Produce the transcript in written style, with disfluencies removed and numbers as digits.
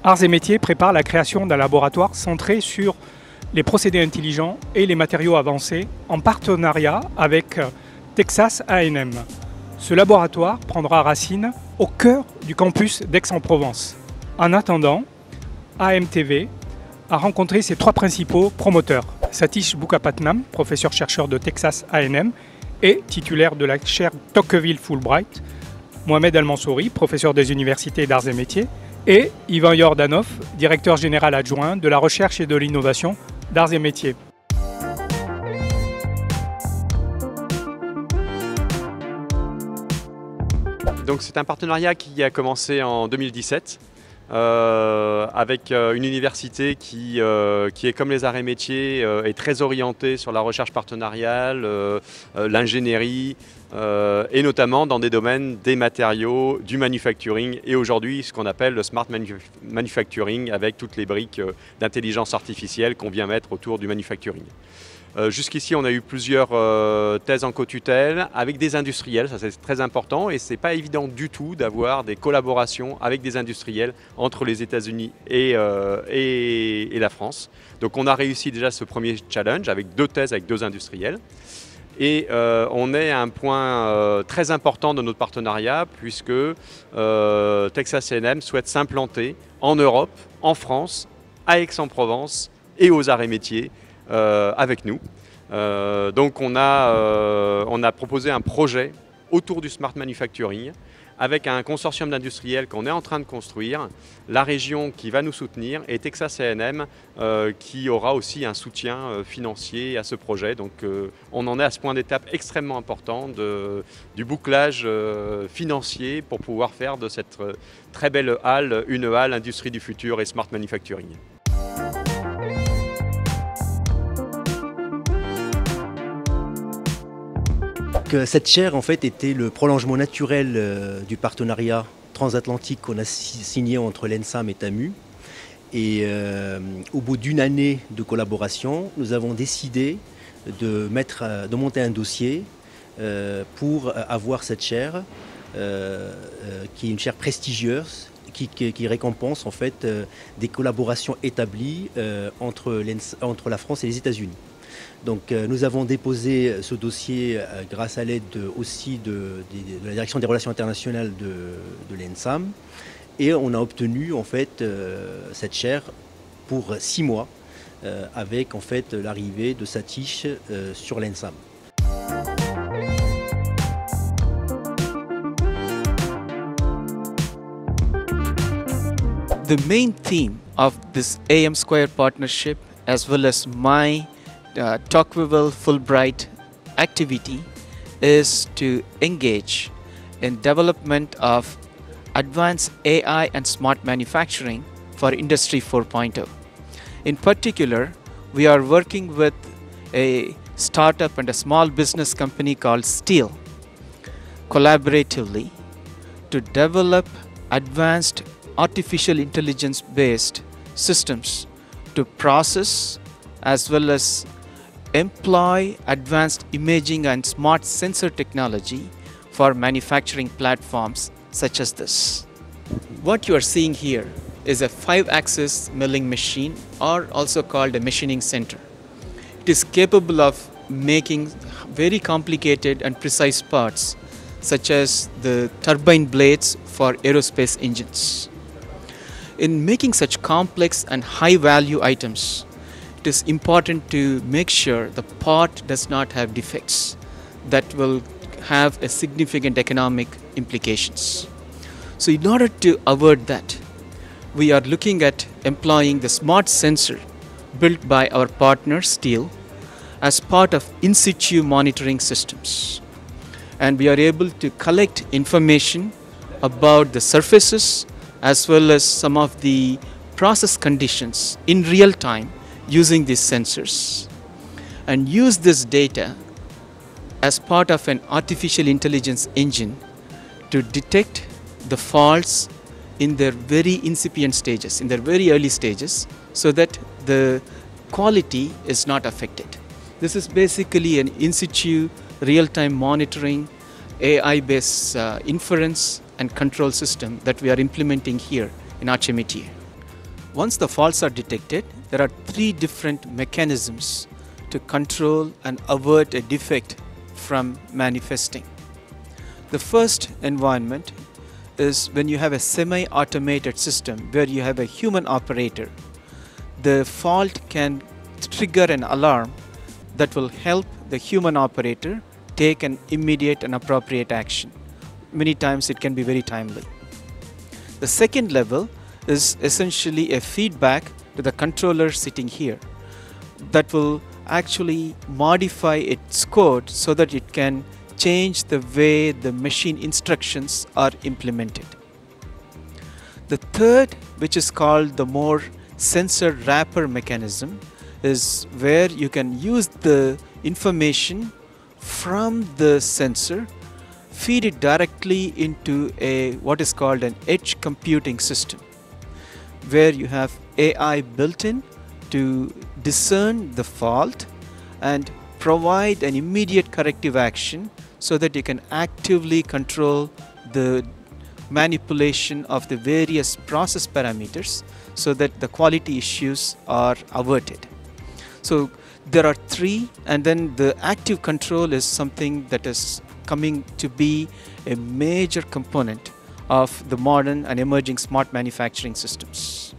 Arts et Métiers prépare la création d'un laboratoire centré sur les procédés intelligents et les matériaux avancés en partenariat avec Texas A&M. Ce laboratoire prendra racine au cœur du campus d'Aix-en-Provence. En attendant, AMTV a rencontré ses trois principaux promoteurs. Satish Boukapatnam, professeur-chercheur de Texas A&M et titulaire de la chaire Tocqueville-Fulbright, Mohamed Al-Mansouri, professeur des universités d'Arts et Métiers, et Ivan Yordanov, directeur général adjoint de la recherche et de l'innovation d'Arts et Métiers. Donc c'est un partenariat qui a commencé en 2017 avec une université qui est comme les arts et métiers, est très orientée sur la recherche partenariale, l'ingénierie et notamment dans des domaines des matériaux, du manufacturing et aujourd'hui ce qu'on appelle le smart manufacturing avec toutes les briques d'intelligence artificielle qu'on vient mettre autour du manufacturing. Jusqu'ici, on a eu plusieurs thèses en co-tutelle avec des industriels, ça c'est très important et c'est pas évident du tout d'avoir des collaborations avec des industriels entre les États-Unis et la France. Donc on a réussi déjà ce premier challenge avec deux thèses avec deux industriels. Et on est à un point très important de notre partenariat puisque Texas A&M souhaite s'implanter en Europe, en France, à Aix-en-Provence et aux arts et métiers avec nous. Donc on a proposé un projet autour du smart manufacturing avec un consortium d'industriels qu'on est en train de construire, la région qui va nous soutenir et Texas A&M qui aura aussi un soutien financier à ce projet. Donc on en est à ce point d'étape extrêmement important du bouclage financier pour pouvoir faire de cette très belle halle une halle industrie du futur et smart manufacturing. Cette chaire en fait était le prolongement naturel du partenariat transatlantique qu'on a signé entre l'ENSAM et TAMU. Et au bout d'une année de collaboration, nous avons décidé de monter un dossier pour avoir cette chaire, qui est une chaire prestigieuse, qui récompense en fait des collaborations établies entre la France et les États-Unis. Donc nous avons déposé ce dossier grâce à l'aide aussi de la Direction des Relations Internationales de l'ENSAM et on a obtenu en fait cette chaire pour 6 mois avec en fait l'arrivée de Satish sur l'ENSAM. The main theme of this AM Square partnership as well as my Tocqueville Fulbright activity is to engage in development of advanced AI and smart manufacturing for Industry 4.0. In particular, we are working with a startup and a small business company called Steel collaboratively to develop advanced artificial intelligence based systems to process as well as employ advanced imaging and smart sensor technology for manufacturing platforms such as this. What you are seeing here is a 5-axis milling machine or also called a machining center. It is capable of making very complicated and precise parts such as the turbine blades for aerospace engines. In making such complex and high value items, it is important to make sure the part does not have defects that will have a significant economic implications. So in order to avoid that, we are looking at employing the smart sensor built by our partner Steel as part of in situ monitoring systems. And we are able to collect information about the surfaces as well as some of the process conditions in real time using these sensors and use this data as part of an artificial intelligence engine to detect the faults in their very incipient stages, in their very early stages, so that the quality is not affected. This is basically an in situ real-time monitoring, AI-based inference and control system that we are implementing here in Arts et Métiers. Once the faults are detected, there are 3 different mechanisms to control and avert a defect from manifesting. The first environment is when you have a semi-automated system where you have a human operator. The fault can trigger an alarm that will help the human operator take an immediate and appropriate action. Many times it can be very timely. The second level is essentially a feedback to the controller sitting here that will actually modify its code so that it can change the way the machine instructions are implemented. The third, which is called the more sensor wrapper mechanism, is where you can use the information from the sensor, feed it directly into what is called an edge computing system, where you have AI built in to discern the fault and provide an immediate corrective action so that you can actively control the manipulation of the various process parameters so that the quality issues are averted. So there are 3, and then the active control is something that is coming to be a major component of the modern and emerging smart manufacturing systems.